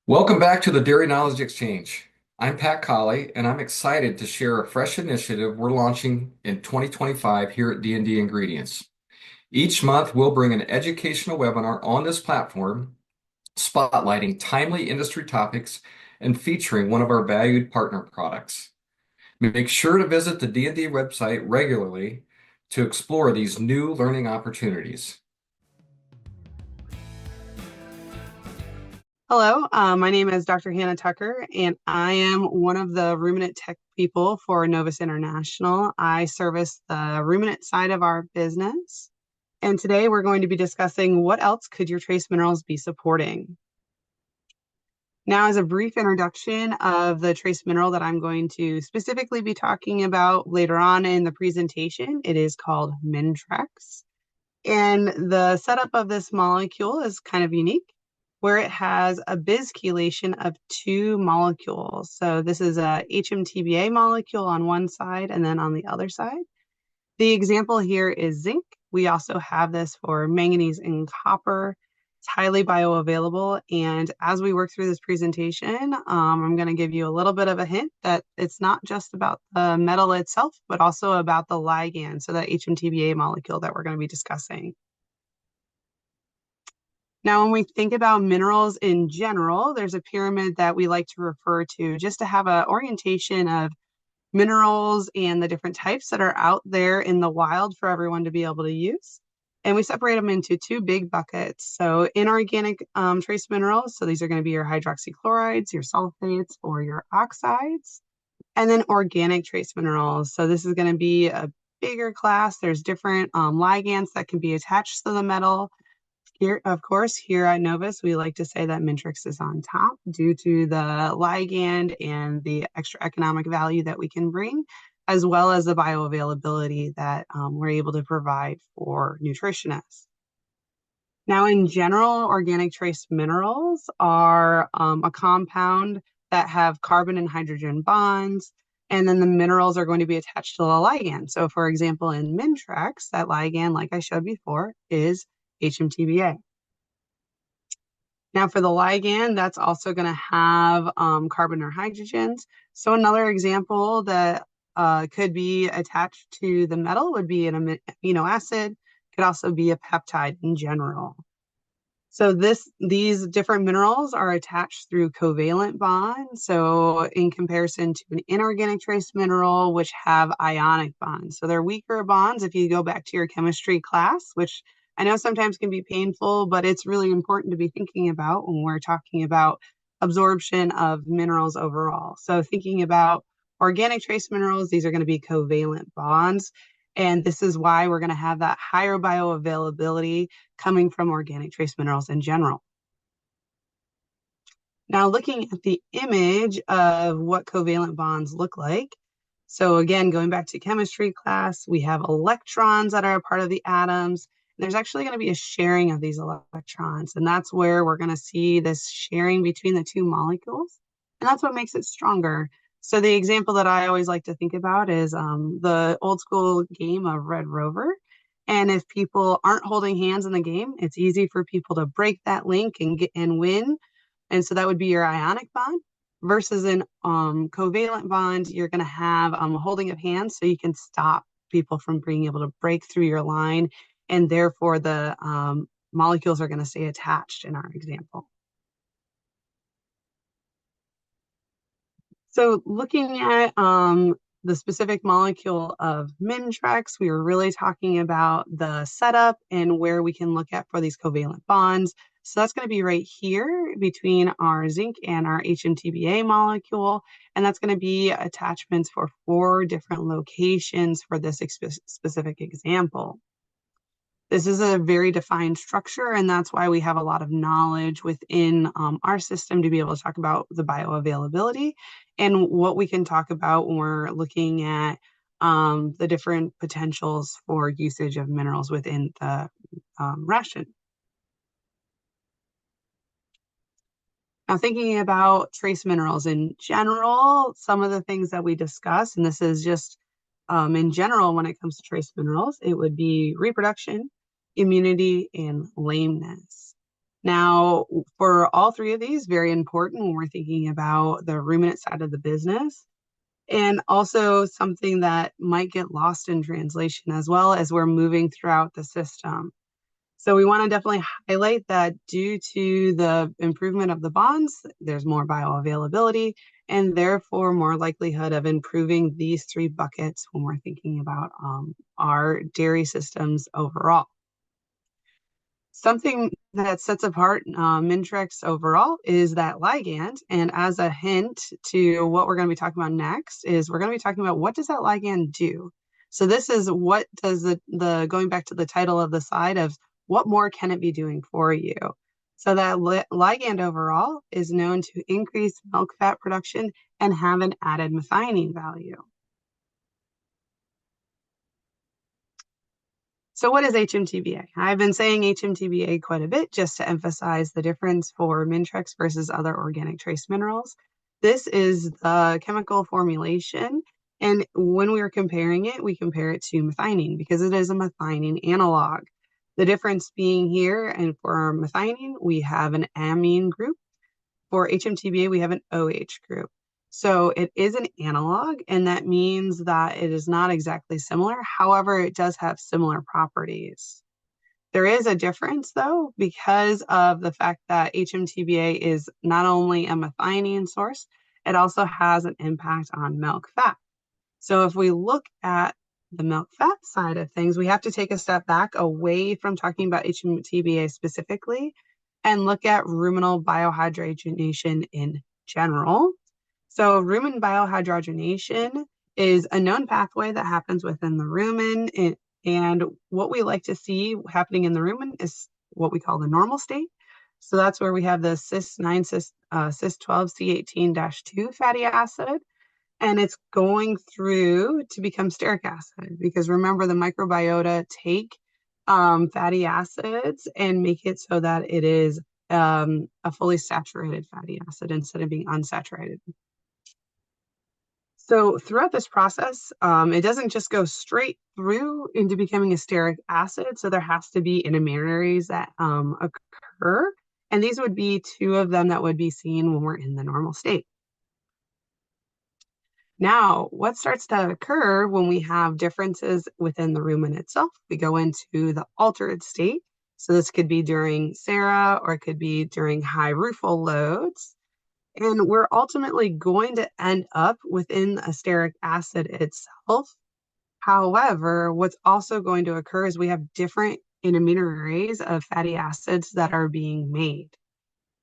Welcome back to the Dairy Knowledge Exchange. I'm Pat Colley, and I'm excited to share a fresh initiative we're launching in 2025 here at D&D Ingredients. Each month, we'll bring an educational webinar on this platform, spotlighting timely industry topics and featuring one of our valued partner products. Make sure to visit the D&D website regularly to explore these new learning opportunities. Hello, my name is Dr. Hannah Tucker, and I am one of the ruminant tech people for Novus International. I service the ruminant side of our business, and today we're going to be discussing what else could your trace minerals be supporting. Now, as a brief introduction of the trace mineral that I'm going to specifically be talking about later on in the presentation, it is called MINTREX. And the setup of this molecule is kind of unique, where it has a bis-chelation of two molecules. So this is a HMTBa molecule on one side, and then on the other side. The example here is zinc. We also have this for manganese and copper. It's highly bioavailable. And as we work through this presentation, I'm going to give you a little bit of a hint that it's not just about the metal itself, but also about the ligand, so that HMTBa molecule that we're going to be discussing. Now, when we think about minerals in general, there's a pyramid that we like to refer to just to have an orientation of minerals and the different types that are out there in the wild for everyone to be able to use. And we separate them into two big buckets. So inorganic trace minerals, so these are going to be your hydroxychlorides, your sulfates, or your oxides. And then organic trace minerals. So this is going to be a bigger class. There's different ligands that can be attached to the metal. Here, of course, here at Novus, we like to say that MINTREX is on top due to the ligand and the extra economic value that we can bring, as well as the bioavailability that we're able to provide for nutritionists. Now, in general, organic trace minerals are a compound that have carbon and hydrogen bonds, and then the minerals are going to be attached to the ligand. So, for example, in MINTREX, that ligand, like I showed before, is HMTBa. Now for the ligand, that's also going to have carbon or hydrogens. So another example that could be attached to the metal would be an amino acid, could also be a peptide in general. So these different minerals are attached through covalent bonds. So in comparison to an inorganic trace mineral, which have ionic bonds. So they're weaker bonds if you go back to your chemistry class, which I know sometimes can be painful, but it's really important to be thinking about when we're talking about absorption of minerals overall. So thinking about organic trace minerals, these are going to be covalent bonds. And this is why we're going to have that higher bioavailability coming from organic trace minerals in general. Now, looking at the image of what covalent bonds look like. So again, going back to chemistry class, we have electrons that are a part of the atoms. There's actually going to be a sharing of these electrons, and that's where we're going to see this sharing between the two molecules, and that's what makes it stronger. So the example that I always like to think about is the old school game of Red Rover. And if people aren't holding hands in the game, it's easy for people to break that link and win. And so that would be your ionic bond versus an covalent bond. You're going to have holding of hands, so you can stop people from being able to break through your line, and therefore the molecules are going to stay attached in our example. So looking at the specific molecule of MINTREX, we were really talking about the setup and where we can look at for these covalent bonds. So that's going to be right here between our zinc and our HMTBa molecule. And that's going to be attachments for 4 different locations for this specific example. This is a very defined structure, and that's why we have a lot of knowledge within our system to be able to talk about the bioavailability and what we can talk about when we're looking at the different potentials for usage of minerals within the ration. Now, thinking about trace minerals in general, some of the things that we discuss, and this is just in general when it comes to trace minerals, it would be reproduction, immunity, and lameness. Now, for all three of these, very important when we're thinking about the ruminant side of the business, and also something that might get lost in translation as well as we're moving throughout the system. So we want to definitely highlight that due to the improvement of the bonds, there's more bioavailability and therefore more likelihood of improving these three buckets when we're thinking about our dairy systems overall. Something that sets apart MINTREX overall is that ligand. And as a hint to what we're going to be talking about next is we're going to be talking about what does that ligand do? So this is what does the going back to the title of the slide of what more can it be doing for you? So that ligand overall is known to increase milk fat production and have an added methionine value. So what is HMTBa? I've been saying HMTBa quite a bit just to emphasize the difference for MINTREX versus other organic trace minerals. This is the chemical formulation. And when we are comparing it, we compare it to methionine because it is a methionine analog. The difference being here, and for methionine, we have an amine group. For HMTBa, we have an OH group. So it is an analog, and that means that it is not exactly similar. However, it does have similar properties. There is a difference, though, because of the fact that HMTBa is not only a methionine source, it also has an impact on milk fat. So if we look at the milk fat side of things, we have to take a step back away from talking about HMTBa specifically and look at ruminal biohydrogenation in general. So rumen biohydrogenation is a known pathway that happens within the rumen. And what we like to see happening in the rumen is what we call the normal state. So that's where we have the cis-9, cis-12, C18-2 fatty acid. And it's going through to become stearic acid because remember the microbiota take fatty acids and make it so that it is a fully saturated fatty acid instead of being unsaturated. So throughout this process, it doesn't just go straight through into becoming a stearic acid. So there has to be intermediaries that occur. And these would be two of them that would be seen when we're in the normal state. Now, what starts to occur when we have differences within the rumen itself? We go into the altered state. So this could be during SARA or it could be during high RUFL loads. And we're ultimately going to end up within a stearic acid itself. However, what's also going to occur is we have different intermediaries of fatty acids that are being made.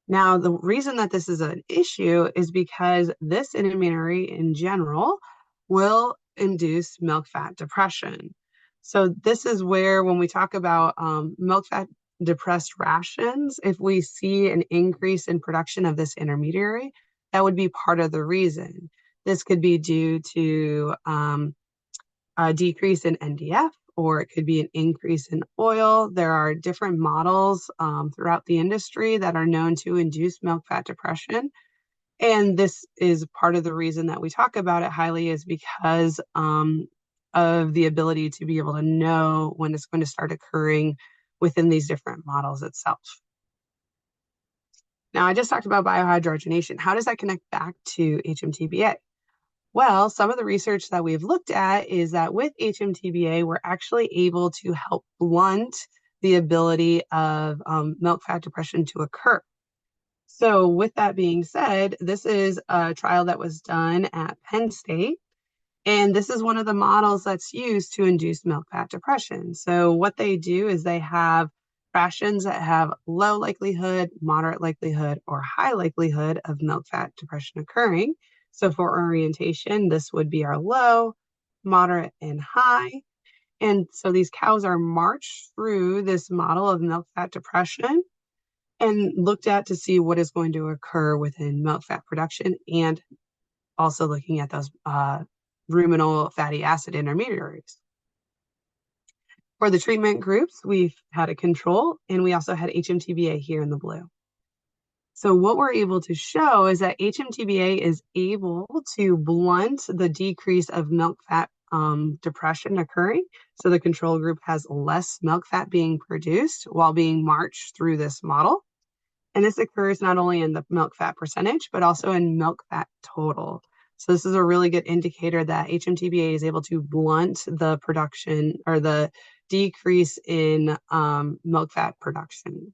Now, the reason that this is an issue is because this intermediary in general will induce milk fat depression. So this is where when we talk about milk fat depressed rations, if we see an increase in production of this intermediary, that would be part of the reason. This could be due to a decrease in NDF, or it could be an increase in oil. There are different models throughout the industry that are known to induce milk fat depression. And this is part of the reason that we talk about it highly is because of the ability to be able to know when it's going to start occurring within these different models itself. Now, I just talked about biohydrogenation. How does that connect back to HMTBa? Well, some of the research that we've looked at is that with HMTBa, we're actually able to help blunt the ability of milk fat depression to occur. So with that being said, this is a trial that was done at Penn State. And this is one of the models that's used to induce milk fat depression. So what they do is they have rations that have low likelihood, moderate likelihood, or high likelihood of milk fat depression occurring. So for orientation, this would be our low, moderate, and high. And so these cows are marched through this model of milk fat depression and looked at to see what is going to occur within milk fat production and also looking at those ruminal fatty acid intermediaries. For the treatment groups, we've had a control and we also had HMTBa here in the blue. So what we're able to show is that HMTBa is able to blunt the decrease of milk fat depression occurring. So the control group has less milk fat being produced while being marched through this model. And this occurs not only in the milk fat percentage, but also in milk fat total. So this is a really good indicator that HMTBA is able to blunt the production or the decrease in milk fat production.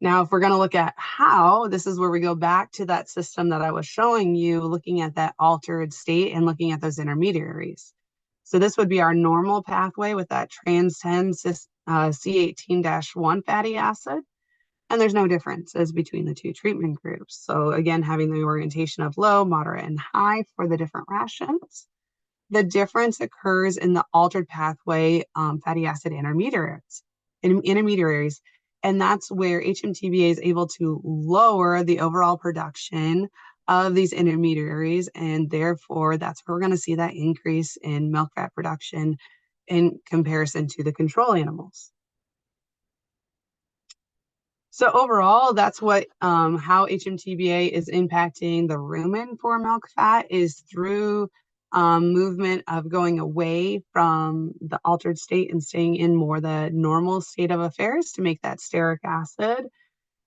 Now, if we're going to look at how, this is where we go back to that system that I was showing you, looking at that altered state and looking at those intermediaries. So this would be our normal pathway with that trans 10 C18-1 fatty acid. And there's no differences between the two treatment groups. So again, having the orientation of low, moderate, and high for the different rations. The difference occurs in the altered pathway fatty acid intermediaries. And that's where HMTBA is able to lower the overall production of these intermediaries. And therefore, that's where we're going to see that increase in milk fat production in comparison to the control animals. So overall, that's what how HMTBA is impacting the rumen for milk fat is through movement of going away from the altered state and staying in more the normal state of affairs to make that stearic acid.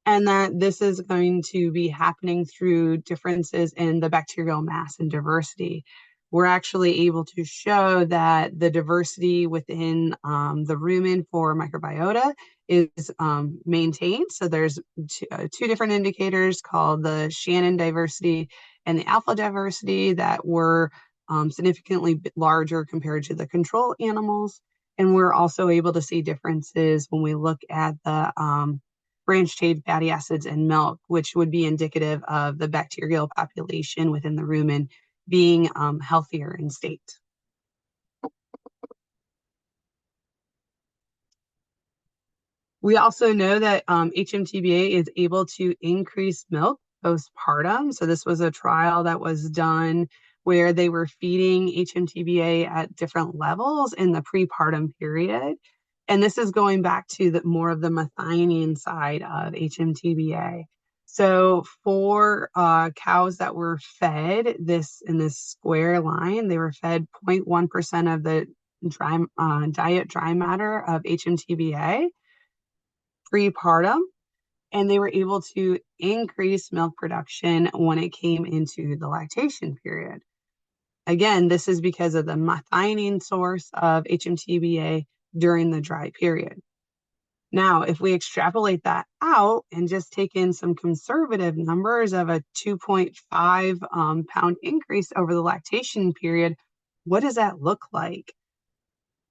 And that this is going to be happening through differences in the bacterial mass and diversity. We're actually able to show that the diversity within the rumen for microbiota is maintained. So there's two different indicators called the Shannon diversity and the alpha diversity that were significantly larger compared to the control animals. And we're also able to see differences when we look at the branched chain fatty acids in milk, which would be indicative of the bacterial population within the rumen being healthier in state. We also know that HMTBA is able to increase milk postpartum. So this was a trial that was done where they were feeding HMTBA at different levels in the prepartum period. And this is going back to the more of the methionine side of HMTBA. So for cows that were fed this in this square line, they were fed 0.1% of the diet dry matter of HMTBA prepartum, and they were able to increase milk production when it came into the lactation period. Again, this is because of the methionine source of HMTBA during the dry period. Now, if we extrapolate that out and just take in some conservative numbers of a 2.5 pound increase over the lactation period, what does that look like?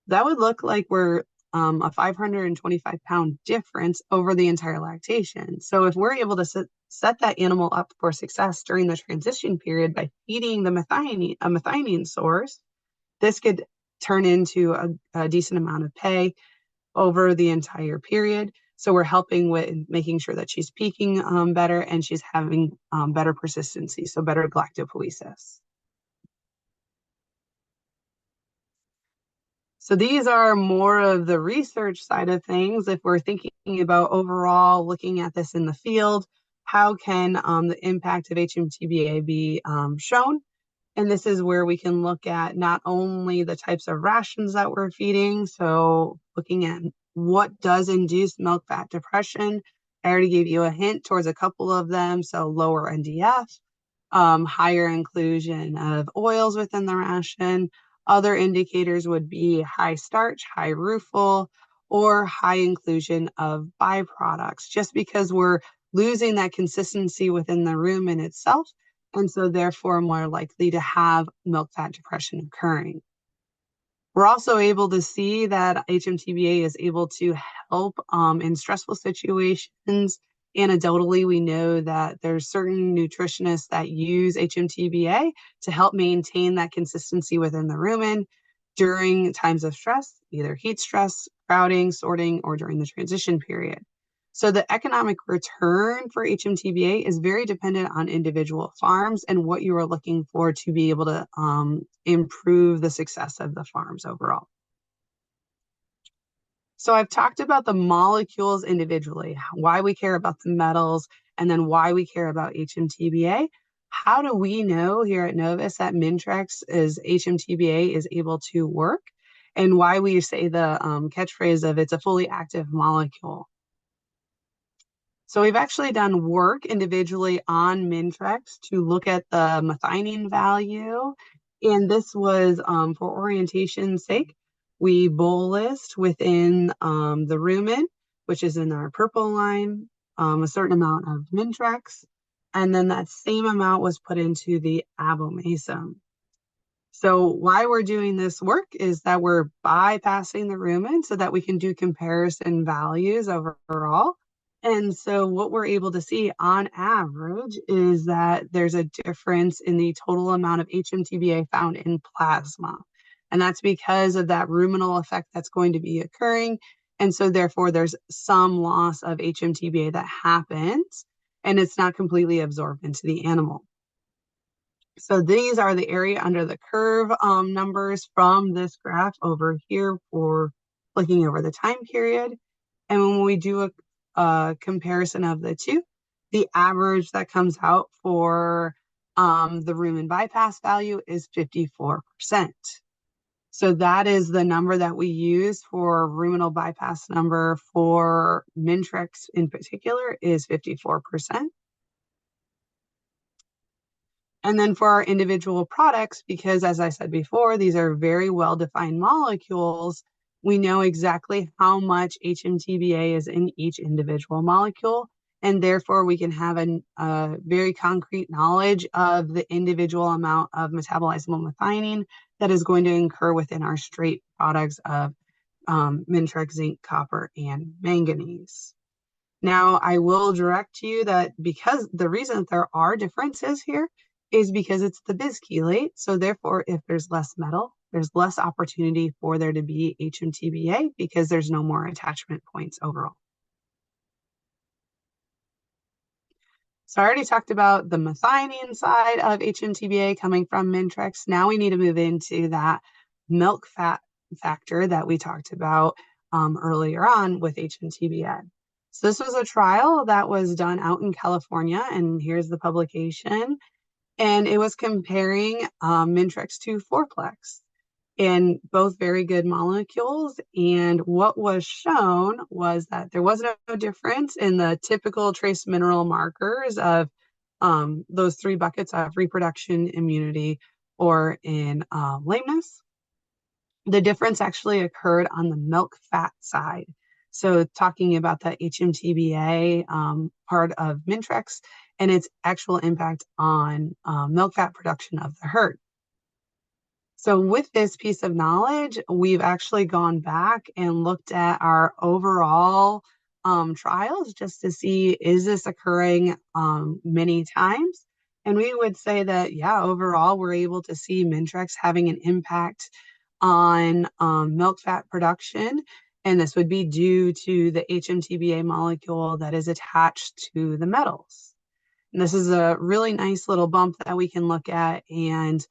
That would look like we're a 525-pound difference over the entire lactation. So if we're able to set that animal up for success during the transition period by feeding the methionine source, this could turn into a decent amount of pay over the entire period. So we're helping with making sure that she's peaking better and she's having better persistency, so better galactopoiesis. So these are more of the research side of things. If we're thinking about overall looking at this in the field, how can the impact of HMTBA be shown? And this is where we can look at not only the types of rations that we're feeding, so looking at what does induce milk fat depression. I already gave you a hint towards a couple of them, so lower NDF, higher inclusion of oils within the ration. Other indicators would be high starch, high ruffle, or high inclusion of byproducts, just because we're losing that consistency within the rumen itself, and so therefore more likely to have milk fat depression occurring. We're also able to see that HMTBA is able to help in stressful situations. Anecdotally, we know that there's certain nutritionists that use HMTBA to help maintain that consistency within the rumen during times of stress, either heat stress, crowding, sorting, or during the transition period. So the economic return for HMTBA is very dependent on individual farms and what you are looking for to be able to improve the success of the farms overall. So I've talked about the molecules individually, why we care about the metals, and then why we care about HMTBA. How do we know here at Novus that MINTREX HMTBA is able to work, and why we say the catchphrase of it's a fully active molecule? So we've actually done work individually on MINTREX to look at the methionine value. And this was for orientation's sake. We bolused within the rumen, which is in our purple line, a certain amount of MINTREX. And then that same amount was put into the abomasum. So why we're doing this work is that we're bypassing the rumen so that we can do comparison values overall. And so what we're able to see on average is that there's a difference in the total amount of HMTBA found in plasma. And that's because of that ruminal effect that's going to be occurring. And so therefore there's some loss of HMTBA that happens and it's not completely absorbed into the animal. So these are the area under the curve numbers from this graph over here for looking over the time period. And when we do a comparison of the two, the average that comes out for the rumen bypass value is 54%. So that is the number that we use for ruminal bypass number for MINTREX in particular is 54%. And then for our individual products, because as I said before, these are very well-defined molecules, we know exactly how much HMTBA is in each individual molecule. And therefore, we can have a very concrete knowledge of the individual amount of metabolizable methionine that is going to incur within our straight products of MINTREX, zinc, copper, and manganese. Now, I will direct you that because the reason that there are differences here is because it's the bis-chelate. So therefore, if there's less metal, there's less opportunity for there to be HMTBA because there's no more attachment points overall. So I already talked about the methionine side of HMTBA coming from MINTREX. Now we need to move into that milk fat factor that we talked about earlier on with HMTBA. So this was a trial that was done out in California, and here's the publication. And it was comparing MINTREX to Fourplex, and both very good molecules. And what was shown was that there was no difference in the typical trace mineral markers of those three buckets of reproduction, immunity, or in lameness. The difference actually occurred on the milk fat side. So talking about the HMTBA part of MINTREX and its actual impact on milk fat production of the herd. So with this piece of knowledge, we've actually gone back and looked at our overall trials just to see, is this occurring many times? And we would say that, yeah, overall, we're able to see MINTREX having an impact on milk fat production. And this would be due to the HMTBA molecule that is attached to the metals. And this is a really nice little bump that we can look at and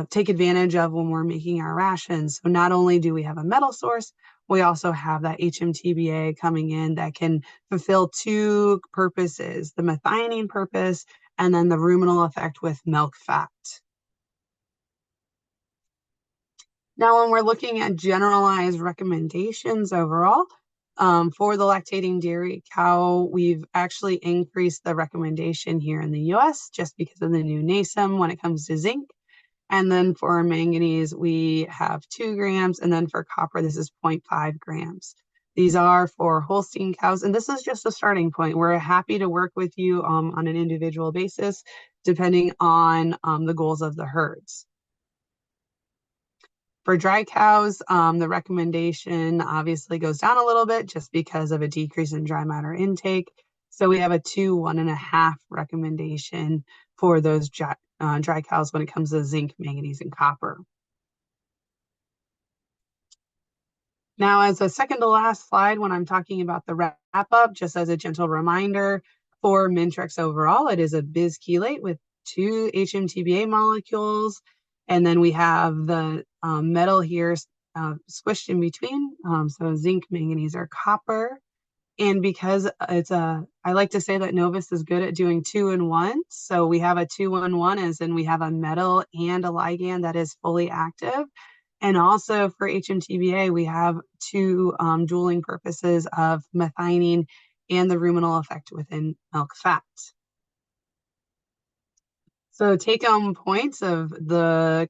take advantage of when we're making our rations. So not only do we have a metal source, we also have that HMTBA coming in that can fulfill two purposes, the methionine purpose and then the ruminal effect with milk fat. Now, when we're looking at generalized recommendations overall, for the lactating dairy cow, we've actually increased the recommendation here in the US just because of the new NASEM when it comes to zinc. And then for manganese, we have 2 grams. And then for copper, this is 0.5 grams. These are for Holstein cows. And this is just a starting point. We're happy to work with you on an individual basis, depending on the goals of the herds. For dry cows, the recommendation obviously goes down a little bit just because of a decrease in dry matter intake. So we have a 2, 1.5 recommendation for those dry cows when it comes to zinc, manganese, and copper. Now, as a second to last slide, when I'm talking about the wrap up, just as a gentle reminder, for MINTREX overall, it is a bis-chelate with 2 HMTBA molecules. And then we have the metal here squished in between. So zinc, manganese, or copper. And because I like to say that Novus is good at doing 2-in-1. So we have a 2-in-1 as in we have a metal and a ligand that is fully active. And also for HMTBA, we have 2 dualing purposes of methionine and the ruminal effect within milk fat. So take-home points of the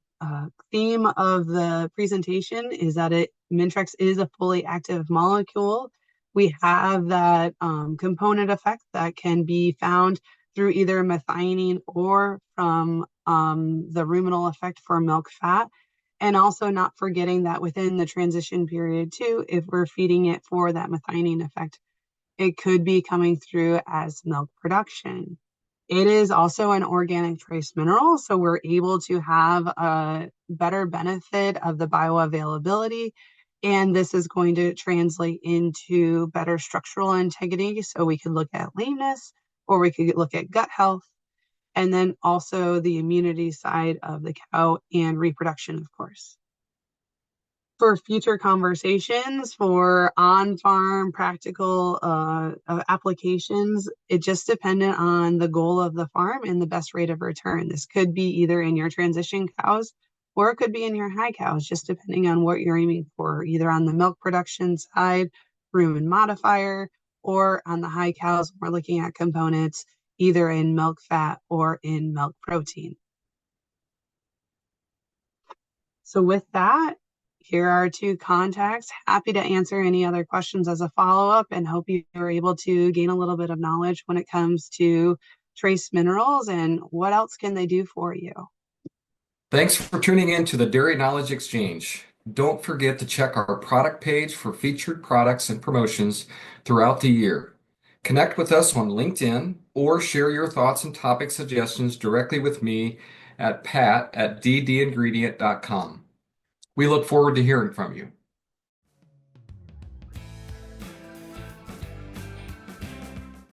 theme of the presentation is that MINTREX is a fully active molecule. We have that component effect that can be found through either methionine or from the ruminal effect for milk fat. And also not forgetting that within the transition period too, if we're feeding it for that methionine effect, it could be coming through as milk production. It is also an organic trace mineral, so we're able to have a better benefit of the bioavailability, and this is going to translate into better structural integrity. So we could look at lameness, or we could look at gut health, and then also the immunity side of the cow and reproduction, of course. For future conversations for on-farm practical applications, it just depended on the goal of the farm and the best rate of return. This could be either in your transition cows or it could be in your high cows, just depending on what you're aiming for, either on the milk production side, rumen modifier, or on the high cows, we're looking at components either in milk fat or in milk protein. So with that, here are two contacts. Happy to answer any other questions as a follow-up and hope you are able to gain a little bit of knowledge when it comes to trace minerals and what else can they do for you. Thanks for tuning in to the Dairy Knowledge Exchange. Don't forget to check our product page for featured products and promotions throughout the year. Connect with us on LinkedIn or share your thoughts and topic suggestions directly with me at pat@ddingredient.com. We look forward to hearing from you.